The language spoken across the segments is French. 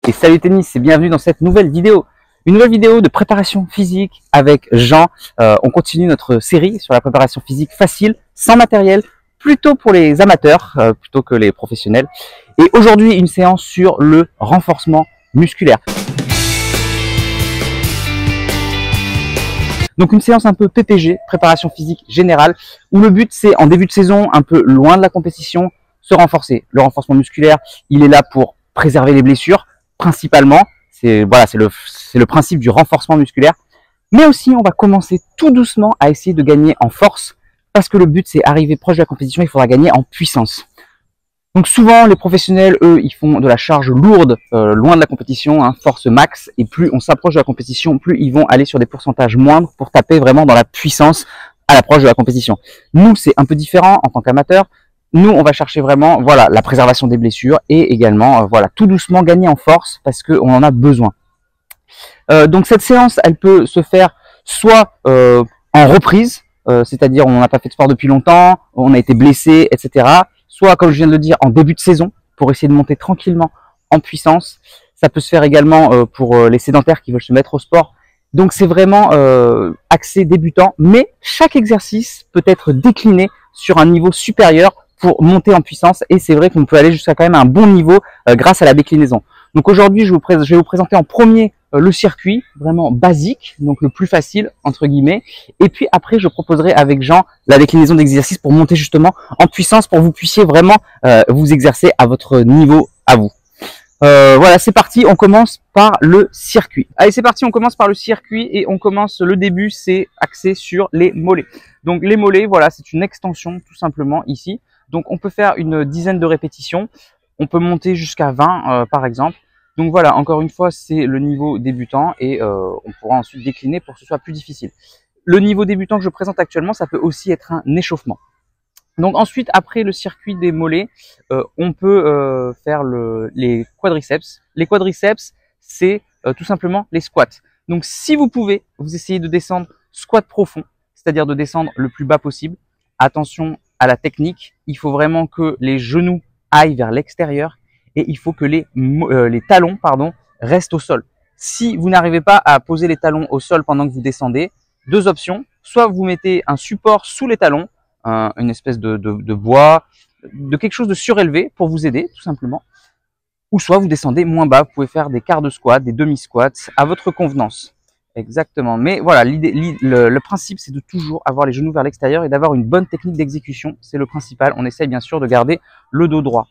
Et salut tennis et bienvenue dans cette nouvelle vidéo. Une nouvelle vidéo de préparation physique avec Jean. On continue notre série sur la préparation physique facile, sans matériel, plutôt pour les amateurs, plutôt que les professionnels. Et aujourd'hui, une séance sur le renforcement musculaire. Donc une séance un peu PPG, préparation physique générale, où le but c'est en début de saison, un peu loin de la compétition, se renforcer. Le renforcement musculaire, il est là pour préserver les blessures, principalement. C'est le principe du renforcement musculaire. Mais aussi, on va commencer tout doucement à essayer de gagner en force, parce que le but c'est arriver proche de la compétition, il faudra gagner en puissance. Donc souvent, les professionnels, eux, ils font de la charge lourde, loin de la compétition, hein, force max, et plus on s'approche de la compétition, plus ils vont aller sur des pourcentages moindres pour taper vraiment dans la puissance à l'approche de la compétition. Nous, c'est un peu différent en tant qu'amateurs. Nous, on va chercher vraiment, voilà, la préservation des blessures et également, voilà, tout doucement gagner en force parce qu'on en a besoin. Donc cette séance, elle peut se faire soit en reprise, c'est-à-dire on n'a pas fait de sport depuis longtemps, on a été blessé, etc. Soit, comme je viens de le dire, en début de saison, pour essayer de monter tranquillement en puissance. Ça peut se faire également pour les sédentaires qui veulent se mettre au sport. Donc c'est vraiment axé débutant, mais chaque exercice peut être décliné sur un niveau supérieur pour monter en puissance. Et c'est vrai qu'on peut aller jusqu'à quand même un bon niveau grâce à la déclinaison. Donc aujourd'hui, je vais vous présenter en premier le circuit, vraiment basique, donc le plus facile, entre guillemets. Et puis après, je proposerai avec Jean la déclinaison d'exercices pour monter justement en puissance, pour que vous puissiez vraiment vous exercer à votre niveau à vous. Voilà, c'est parti, on commence par le circuit. Allez, c'est parti, on commence par le circuit et on commence, le début, c'est axé sur les mollets. Donc les mollets, voilà, c'est une extension tout simplement ici. Donc on peut faire une dizaine de répétitions. On peut monter jusqu'à 20 par exemple. Donc voilà, encore une fois, c'est le niveau débutant et on pourra ensuite décliner pour que ce soit plus difficile. Le niveau débutant que je présente actuellement, ça peut aussi être un échauffement. Donc ensuite, après le circuit des mollets, on peut faire les quadriceps. Les quadriceps, c'est tout simplement les squats. Donc si vous pouvez, vous essayez de descendre squat profond, c'est-à-dire de descendre le plus bas possible. Attention à la technique, il faut vraiment que les genoux aillent vers l'extérieur et il faut que les talons restent au sol. Si vous n'arrivez pas à poser les talons au sol pendant que vous descendez, deux options. Soit vous mettez un support sous les talons, une espèce de bois, de quelque chose de surélevé pour vous aider tout simplement. Ou soit vous descendez moins bas, vous pouvez faire des quarts de squat, des demi-squats à votre convenance. Exactement. Mais voilà, le principe, c'est de toujours avoir les genoux vers l'extérieur et d'avoir une bonne technique d'exécution. C'est le principal. On essaye bien sûr de garder le dos droit.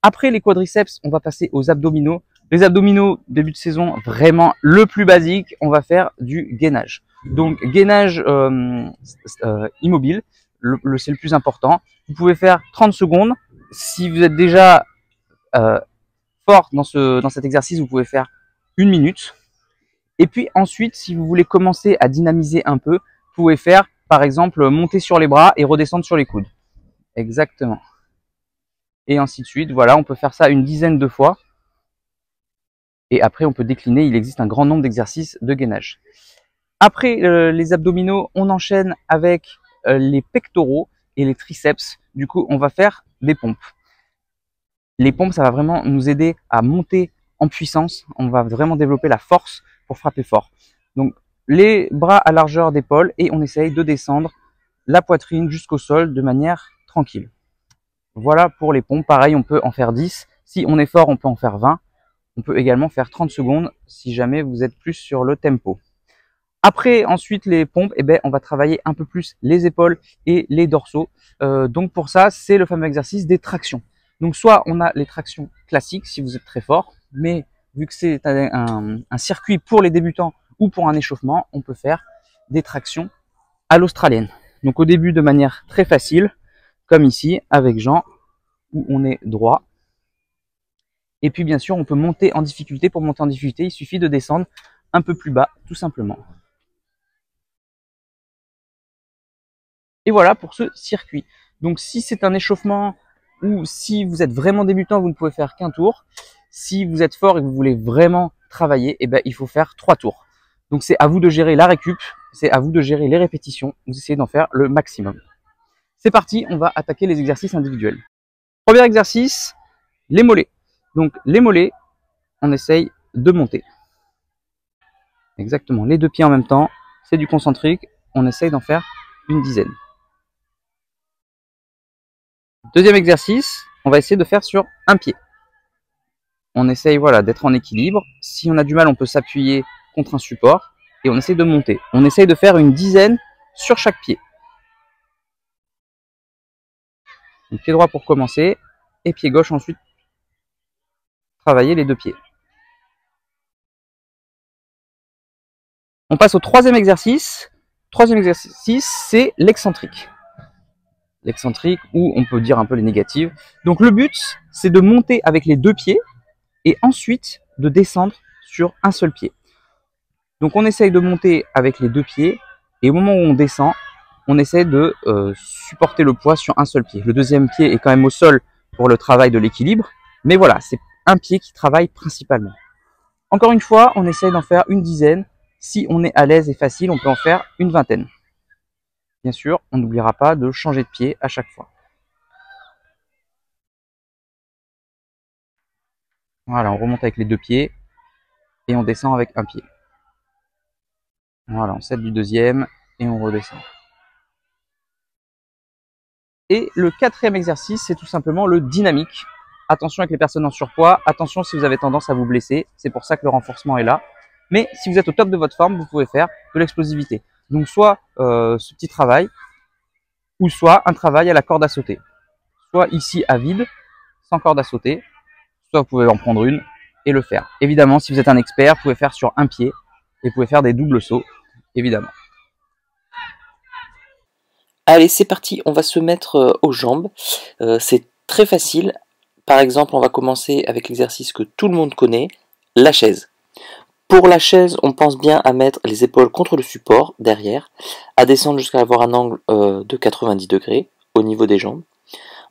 Après les quadriceps, on va passer aux abdominaux. Les abdominaux, début de saison, vraiment le plus basique, on va faire du gainage. Donc gainage immobile, c'est le plus important. Vous pouvez faire 30 secondes. Si vous êtes déjà fort dans cet exercice, vous pouvez faire 1 minute. Et puis ensuite, si vous voulez commencer à dynamiser un peu, vous pouvez faire, par exemple, monter sur les bras et redescendre sur les coudes. Exactement. Et ainsi de suite. Voilà, on peut faire ça une dizaine de fois. Et après, on peut décliner. Il existe un grand nombre d'exercices de gainage. Après les abdominaux, on enchaîne avec les pectoraux et les triceps. Du coup, on va faire des pompes. Les pompes, ça va vraiment nous aider à monter en puissance. On va vraiment développer la force pour frapper fort. Donc, les bras à largeur d'épaule et on essaye de descendre la poitrine jusqu'au sol de manière tranquille. Voilà pour les pompes. Pareil, on peut en faire 10. Si on est fort, on peut en faire 20. On peut également faire 30 secondes si jamais vous êtes plus sur le tempo. Après, ensuite, les pompes, eh ben, on va travailler un peu plus les épaules et les dorsaux. Donc pour ça, c'est le fameux exercice des tractions. Donc soit on a les tractions classiques si vous êtes très fort, mais vu que c'est un circuit pour les débutants ou pour un échauffement, on peut faire des tractions à l'australienne. Donc au début de manière très facile, comme ici avec Jean, où on est droit. Et puis bien sûr, on peut monter en difficulté. Pour monter en difficulté, il suffit de descendre un peu plus bas, tout simplement. Et voilà pour ce circuit. Donc si c'est un échauffement ou si vous êtes vraiment débutant, vous ne pouvez faire qu'un tour. Si vous êtes fort et que vous voulez vraiment travailler, eh ben, il faut faire 3 tours. Donc c'est à vous de gérer la récup, c'est à vous de gérer les répétitions. Vous essayez d'en faire le maximum. C'est parti, on va attaquer les exercices individuels. Premier exercice, les mollets. Donc les mollets, on essaye de monter. Exactement, les deux pieds en même temps, c'est du concentrique, on essaye d'en faire une dizaine. Deuxième exercice, on va essayer de faire sur un pied. On essaye voilà, d'être en équilibre. Si on a du mal, on peut s'appuyer contre un support et on essaye de monter. On essaye de faire une dizaine sur chaque pied. Donc, pied droit pour commencer et pied gauche ensuite. Travailler les deux pieds. On passe au troisième exercice. Troisième exercice, c'est l'excentrique. L'excentrique, ou on peut dire un peu les négatives. Donc le but, c'est de monter avec les deux pieds et ensuite de descendre sur un seul pied. Donc on essaye de monter avec les deux pieds et au moment où on descend, on essaie de supporter le poids sur un seul pied. Le deuxième pied est quand même au sol pour le travail de l'équilibre, mais voilà, c'est un pied qui travaille principalement. Encore une fois, on essaye d'en faire une dizaine. Si on est à l'aise et facile, on peut en faire une vingtaine. Bien sûr, on n'oubliera pas de changer de pied à chaque fois. Voilà, on remonte avec les deux pieds et on descend avec un pied. Voilà, on s'aide du deuxième et on redescend. Et le quatrième exercice, c'est tout simplement le dynamique. Attention avec les personnes en surpoids, attention si vous avez tendance à vous blesser, c'est pour ça que le renforcement est là. Mais si vous êtes au top de votre forme, vous pouvez faire de l'explosivité. Donc soit ce petit travail, ou soit un travail à la corde à sauter. Soit ici à vide, sans corde à sauter, soit vous pouvez en prendre une et le faire. Évidemment, si vous êtes un expert, vous pouvez faire sur un pied et vous pouvez faire des doubles sauts, évidemment. Allez, c'est parti, on va se mettre aux jambes. C'est très facile. Par exemple, on va commencer avec l'exercice que tout le monde connaît, la chaise. Pour la chaise, on pense bien à mettre les épaules contre le support, derrière, à descendre jusqu'à avoir un angle de 90 degrés au niveau des jambes.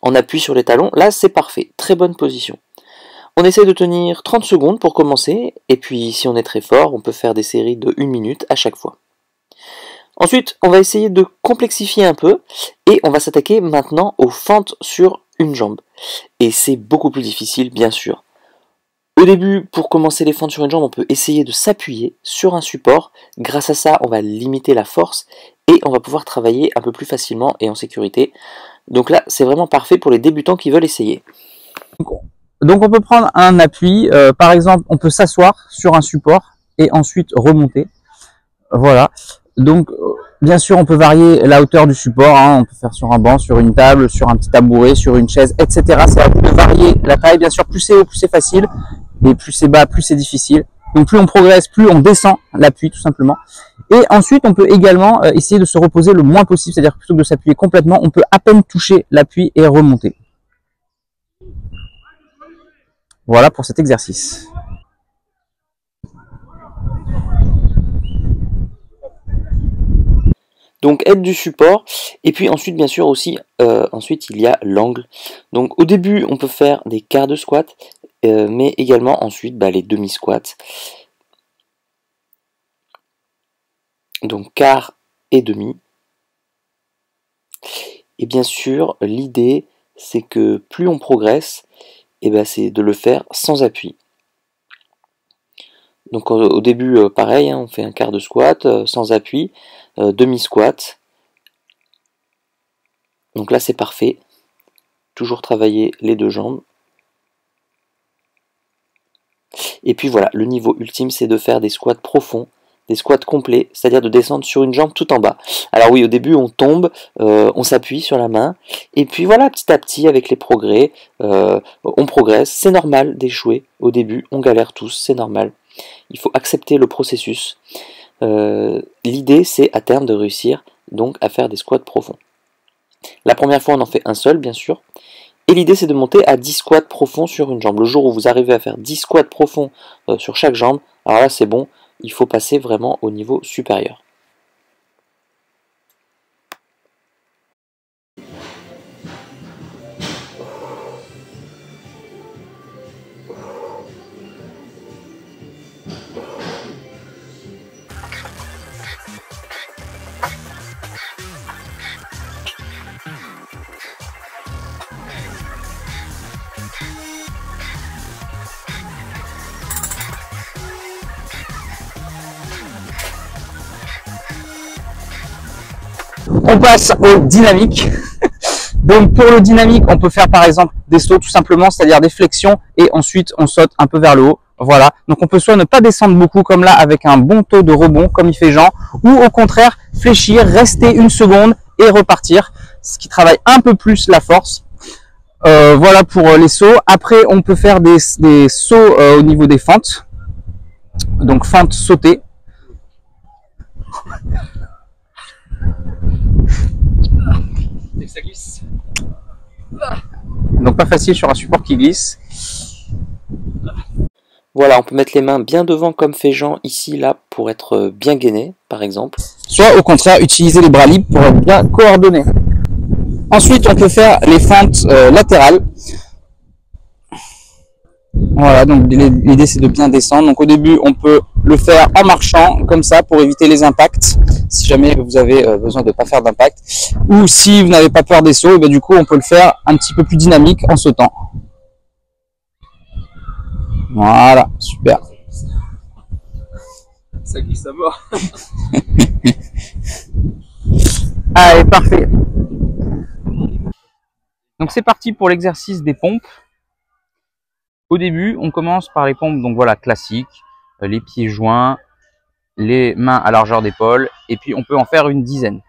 On appuie sur les talons, là c'est parfait, très bonne position. On essaie de tenir 30 secondes pour commencer, et puis si on est très fort, on peut faire des séries de 1 minute à chaque fois. Ensuite, on va essayer de complexifier un peu, et on va s'attaquer maintenant aux fentes sur une jambe. Et c'est beaucoup plus difficile, bien sûr. Au début, pour commencer les fentes sur une jambe, on peut essayer de s'appuyer sur un support. Grâce à ça, on va limiter la force, et on va pouvoir travailler un peu plus facilement et en sécurité. Donc là, c'est vraiment parfait pour les débutants qui veulent essayer. Donc on peut prendre un appui, par exemple, on peut s'asseoir sur un support et ensuite remonter. Voilà. Donc bien sûr, on peut varier la hauteur du support, hein. On peut faire sur un banc, sur une table, sur un petit tabouret, sur une chaise, etc. C'est à vous de varier la taille. Bien sûr, plus c'est haut, plus c'est facile, et plus c'est bas, plus c'est difficile. Donc plus on progresse, plus on descend l'appui tout simplement. Et ensuite, on peut également essayer de se reposer le moins possible, c'est-à-dire plutôt que de s'appuyer complètement, on peut à peine toucher l'appui et remonter. Voilà pour cet exercice. Donc aide du support, et puis ensuite bien sûr aussi, ensuite il y a l'angle. Donc au début on peut faire des quarts de squat, mais également ensuite les demi-squats. Donc quart et demi. Et bien sûr l'idée c'est que plus on progresse, c'est de le faire sans appui. Donc au début pareil, hein, on fait un quart de squat sans appui, demi-squat. Donc là c'est parfait. Toujours travailler les deux jambes. Et puis voilà, le niveau ultime c'est de faire des squats profonds, des squats complets, c'est-à-dire de descendre sur une jambe tout en bas. Alors oui, au début on tombe, on s'appuie sur la main, et puis voilà, petit à petit avec les progrès, on progresse. C'est normal d'échouer au début, on galère tous, c'est normal. Il faut accepter le processus. L'idée c'est à terme de réussir donc à faire des squats profonds. La première fois on en fait un seul bien sûr, et l'idée c'est de monter à 10 squats profonds sur une jambe. Le jour où vous arrivez à faire 10 squats profonds sur chaque jambe, alors là c'est bon, il faut passer vraiment au niveau supérieur. On passe au dynamique. Donc pour le dynamique, on peut faire par exemple des sauts tout simplement, c'est-à-dire des flexions et ensuite on saute un peu vers le haut. Voilà, donc on peut soit ne pas descendre beaucoup comme là avec un bon taux de rebond comme il fait Jean, ou au contraire fléchir, rester une seconde et repartir, ce qui travaille un peu plus la force. Voilà pour les sauts. Après on peut faire des sauts au niveau des fentes, donc fente sautée. Et ça glisse. Donc pas facile sur un support qui glisse. Voilà, on peut mettre les mains bien devant comme fait Jean ici, là, pour être bien gainé, par exemple. Soit au contraire, utiliser les bras libres pour être bien coordonné. Ensuite, on peut faire les fentes latérales. Voilà, donc l'idée c'est de bien descendre. Donc au début, on peut le faire en marchant, comme ça, pour éviter les impacts. Si jamais vous avez besoin de ne pas faire d'impact. Ou si vous n'avez pas peur des sauts, du coup, on peut le faire un petit peu plus dynamique en sautant. Voilà, super. Ça glisse à mort. Allez, parfait. Donc c'est parti pour l'exercice des pompes. Au début, on commence par les pompes, donc voilà, classiques, les pieds joints, les mains à largeur d'épaule, et puis on peut en faire une dizaine.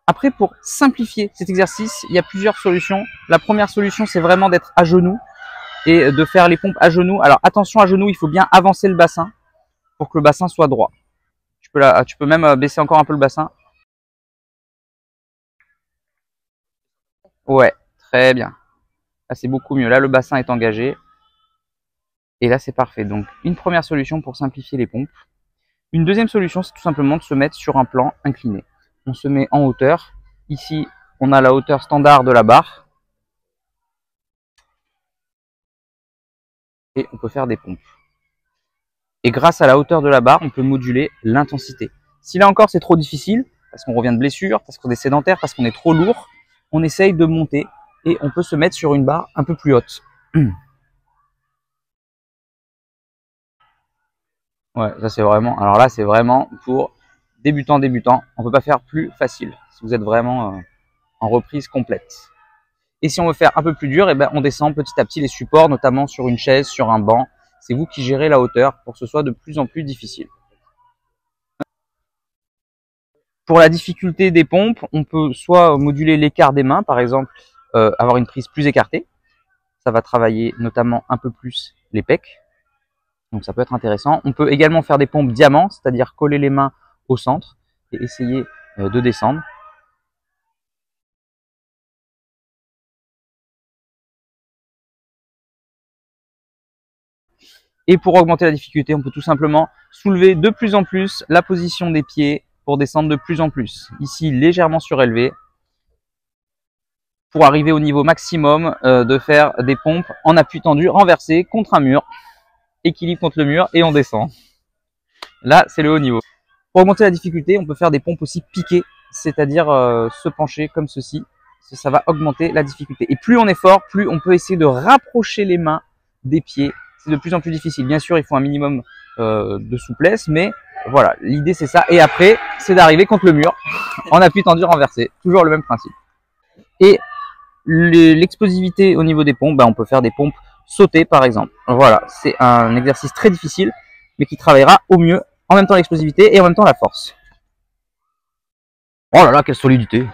Après, pour simplifier cet exercice, il y a plusieurs solutions. La première solution, c'est vraiment d'être à genoux et de faire les pompes à genoux. Alors attention, à genoux, il faut bien avancer le bassin pour que le bassin soit droit. Tu peux même baisser encore un peu le bassin. Ouais, très bien. Là, c'est beaucoup mieux. Là, le bassin est engagé. Et là, c'est parfait. Donc, une première solution pour simplifier les pompes. Une deuxième solution, c'est tout simplement de se mettre sur un plan incliné. On se met en hauteur. Ici, on a la hauteur standard de la barre. Et on peut faire des pompes. Et grâce à la hauteur de la barre, on peut moduler l'intensité. Si là encore, c'est trop difficile, parce qu'on revient de blessure, parce qu'on est sédentaire, parce qu'on est trop lourd, on essaye de monter et on peut se mettre sur une barre un peu plus haute. Ouais, ça c'est vraiment. Alors là, c'est vraiment pour débutants. On peut pas faire plus facile si vous êtes vraiment en reprise complète. Et si on veut faire un peu plus dur, on descend petit à petit les supports, notamment sur une chaise, sur un banc. C'est vous qui gérez la hauteur pour que ce soit de plus en plus difficile. Pour la difficulté des pompes, on peut soit moduler l'écart des mains, par exemple, avoir une prise plus écartée. Ça va travailler notamment un peu plus les pecs. Donc ça peut être intéressant. On peut également faire des pompes diamants, c'est-à-dire coller les mains au centre et essayer de descendre. Et pour augmenter la difficulté, on peut tout simplement soulever de plus en plus la position des pieds pour descendre de plus en plus. Ici, légèrement surélevé, pour arriver au niveau maximum de faire des pompes en appui tendu, renversé contre un mur, équilibre contre le mur et on descend. Là, c'est le haut niveau. Pour augmenter la difficulté, on peut faire des pompes aussi piquées, c'est-à-dire se pencher comme ceci. Ça va augmenter la difficulté. Et plus on est fort, plus on peut essayer de rapprocher les mains des pieds. C'est de plus en plus difficile. Bien sûr, il faut un minimum de souplesse, mais voilà, l'idée c'est ça. Et après, c'est d'arriver contre le mur en appui tendu renversé. Toujours le même principe. Et l'explosivité au niveau des pompes, on peut faire des pompes sautées par exemple. Voilà, c'est un exercice très difficile, mais qui travaillera au mieux en même temps l'explosivité et en même temps la force. Oh là là, quelle solidité!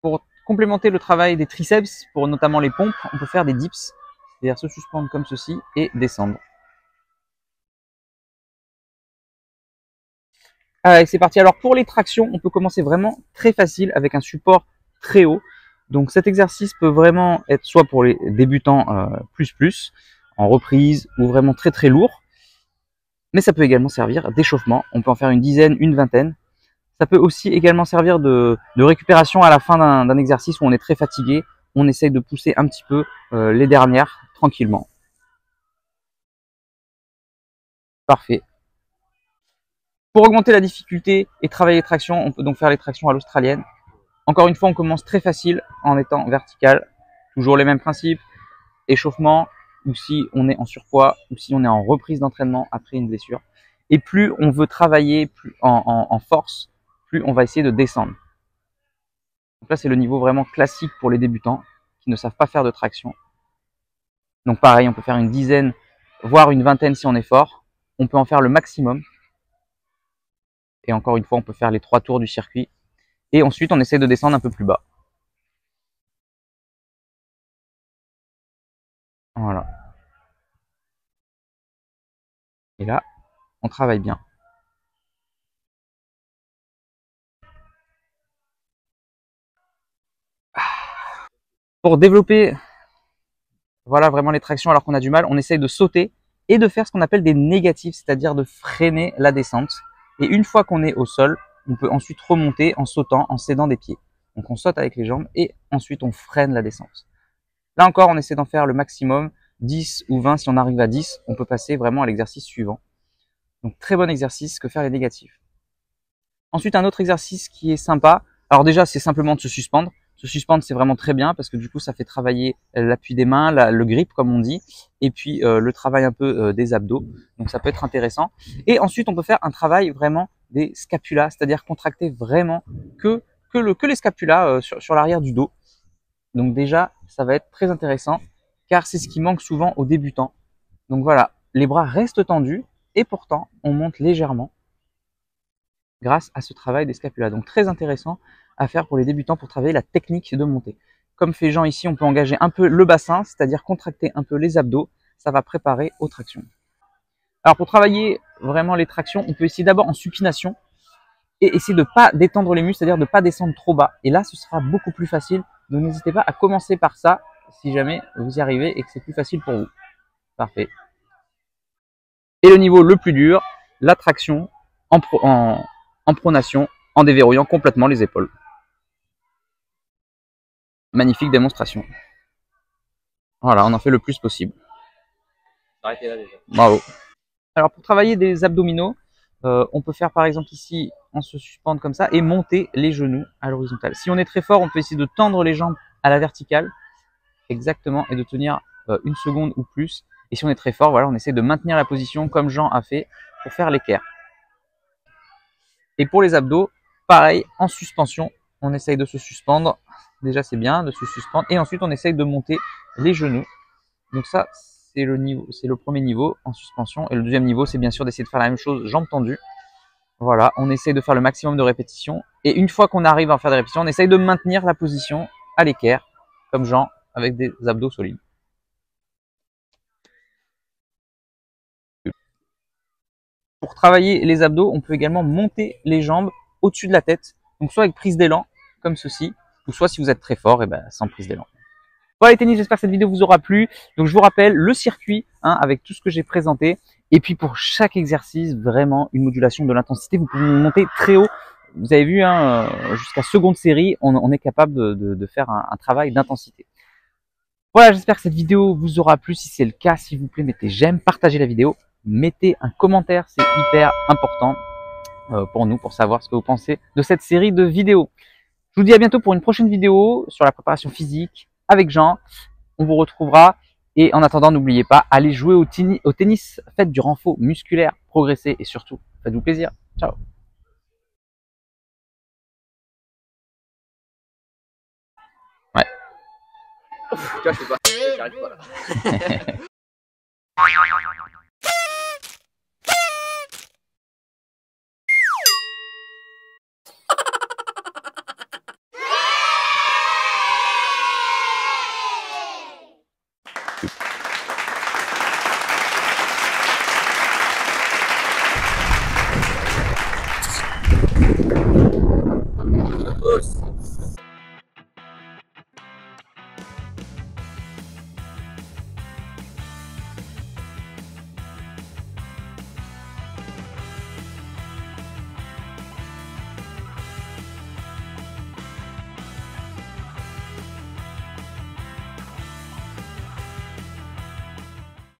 Pour complémenter le travail des triceps, pour notamment les pompes, on peut faire des dips, c'est-à-dire se suspendre comme ceci et descendre. Allez, c'est parti. Alors pour les tractions, on peut commencer vraiment très facile avec un support très haut. Donc cet exercice peut vraiment être soit pour les débutants en reprise ou vraiment très lourd. Mais ça peut également servir d'échauffement. On peut en faire une dizaine, une vingtaine. Ça peut aussi également servir de récupération à la fin d'un exercice où on est très fatigué. On essaye de pousser un petit peu les dernières tranquillement. Parfait. Pour augmenter la difficulté et travailler les tractions, on peut donc faire les tractions à l'australienne. Encore une fois, on commence très facile en étant vertical. Toujours les mêmes principes. Échauffement, ou si on est en surpoids, ou si on est en reprise d'entraînement après une blessure. Et plus on veut travailler plus en force, plus on va essayer de descendre. Donc là, c'est le niveau vraiment classique pour les débutants qui ne savent pas faire de traction. Donc pareil, on peut faire une dizaine, voire une vingtaine si on est fort. On peut en faire le maximum. Et encore une fois, on peut faire les 3 tours du circuit. Et ensuite, on essaie de descendre un peu plus bas. Voilà. Et là, on travaille bien. Pour développer voilà, vraiment les tractions alors qu'on a du mal, on essaye de sauter et de faire ce qu'on appelle des négatifs, c'est-à-dire de freiner la descente. Et une fois qu'on est au sol, on peut ensuite remonter en sautant, en s'aidant des pieds. Donc on saute avec les jambes et ensuite on freine la descente. Là encore, on essaie d'en faire le maximum, 10 ou 20. Si on arrive à 10, on peut passer vraiment à l'exercice suivant. Donc très bon exercice que faire les négatifs. Ensuite, un autre exercice qui est sympa. Alors déjà, c'est simplement de se suspendre. Se suspendre, c'est vraiment très bien parce que du coup, ça fait travailler l'appui des mains, le grip, comme on dit, et puis le travail un peu des abdos. Donc ça peut être intéressant. Et ensuite, on peut faire un travail vraiment des scapulas, c'est-à-dire contracter vraiment que les scapulas sur l'arrière du dos. Donc déjà, ça va être très intéressant car c'est ce qui manque souvent aux débutants. Donc voilà, les bras restent tendus et pourtant, on monte légèrement grâce à ce travail des scapulas. Donc très intéressant à faire pour les débutants pour travailler la technique de montée. Comme fait Jean ici, on peut engager un peu le bassin, c'est-à-dire contracter un peu les abdos. Ça va préparer aux tractions. Alors pour travailler vraiment les tractions, on peut essayer d'abord en supination et essayer de ne pas détendre les muscles, c'est-à-dire de ne pas descendre trop bas. Et là, ce sera beaucoup plus facile. Donc n'hésitez pas à commencer par ça si jamais vous y arrivez et que c'est plus facile pour vous. Parfait. Et le niveau le plus dur, la traction en pronation, en déverrouillant complètement les épaules. Magnifique démonstration. Voilà, on en fait le plus possible. Arrêtez là déjà. Bravo. Alors pour travailler des abdominaux, on peut faire par exemple ici, on se suspendre comme ça et monter les genoux à l'horizontale. Si on est très fort, on peut essayer de tendre les jambes à la verticale, exactement, et de tenir une seconde ou plus. Et si on est très fort, voilà, on essaie de maintenir la position comme Jean a fait pour faire l'équerre. Et pour les abdos, pareil, en suspension, on essaye de se suspendre. Déjà, c'est bien de se suspendre. Et ensuite, on essaye de monter les genoux. Donc ça, c'est le premier niveau en suspension. Et le deuxième niveau, c'est bien sûr d'essayer de faire la même chose, jambes tendues. Voilà, on essaye de faire le maximum de répétitions. Et une fois qu'on arrive à faire des répétitions, on essaye de maintenir la position à l'équerre, comme Jean, avec des abdos solides. Pour travailler les abdos, on peut également monter les jambes au-dessus de la tête. Donc soit avec prise d'élan, comme ceci, ou soit si vous êtes très fort, et ben sans prise d'élan. Voilà les tennis, j'espère que cette vidéo vous aura plu. Donc je vous rappelle le circuit avec tout ce que j'ai présenté. Et puis pour chaque exercice, vraiment une modulation de l'intensité. Vous pouvez monter très haut. Vous avez vu, jusqu'à seconde série, on est capable de faire un travail d'intensité. Voilà, j'espère que cette vidéo vous aura plu. Si c'est le cas, s'il vous plaît, mettez j'aime, partagez la vidéo, mettez un commentaire, c'est hyper important pour nous, pour savoir ce que vous pensez de cette série de vidéos. Je vous dis à bientôt pour une prochaine vidéo sur la préparation physique avec Jean. On vous retrouvera. Et en attendant, n'oubliez pas, allez jouer au tennis, faites du renfort musculaire, progressez et surtout, faites-vous plaisir. Ciao. Ouais. Tu vois, je peux pas. J'arrive pas là.